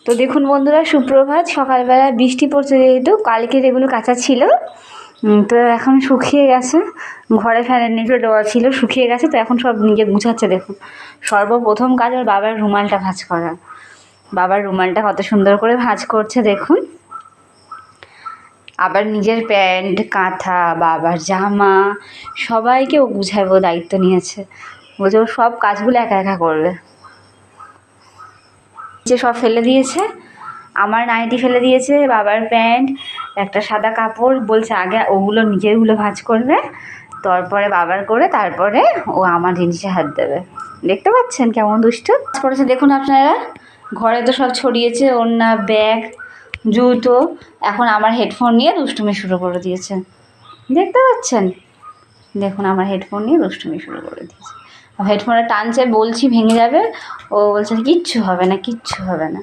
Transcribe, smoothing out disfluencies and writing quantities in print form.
তো দেখুন বন্ধুরা, সুপ্রভাত। সকালবেলা বৃষ্টি পড়ছে, যেহেতু কালকের এগুলো কাঁচা ছিল, তো এখন শুকিয়ে গেছে। ঘরে ফ্যানের নিচে দেওয়া ছিল, শুকিয়ে গেছে। তো এখন সব নিজে গুছাচ্ছে। দেখুন, সর্বপ্রথম কাজ ওর বাবার রুমালটা ভাঁজ করা। বাবার রুমালটা কত সুন্দর করে ভাঁজ করছে দেখুন। আবার নিজের প্যান্ট, কাঁথা, বাবার জামা সবাইকে ও গুছাবো দায়িত্ব নিয়েছে। বলছে ও সব কাজগুলো একা একা করবে। যে সব ফেলে দিয়েছে, আমার নাইটি ফেলে দিয়েছে, বাবার প্যান্ট, একটা সাদা কাপড়। বলছে আগে ওগুলো নিজেরগুলো ভাঁজ করবে, তারপরে বাবার করে তারপরে ও আমার জিনিসে হাত দেবে। দেখতে পাচ্ছেন কেমন দুষ্ট করেছে দেখুন আপনারা। ঘরে তো সব ছড়িয়েছে, ওড়না, ব্যাগ, জুতো। এখন আমার হেডফোন নিয়ে দুষ্টুমি শুরু করে দিয়েছে। দেখতে পাচ্ছেন? দেখুন, আমার হেডফোন নিয়ে দুষ্টুমি শুরু করে দিয়েছে। হেডফোনে টানছে, বলছি ভেঙে যাবে। ও বলছে কিচ্ছু হবে না, কিচ্ছু হবে না।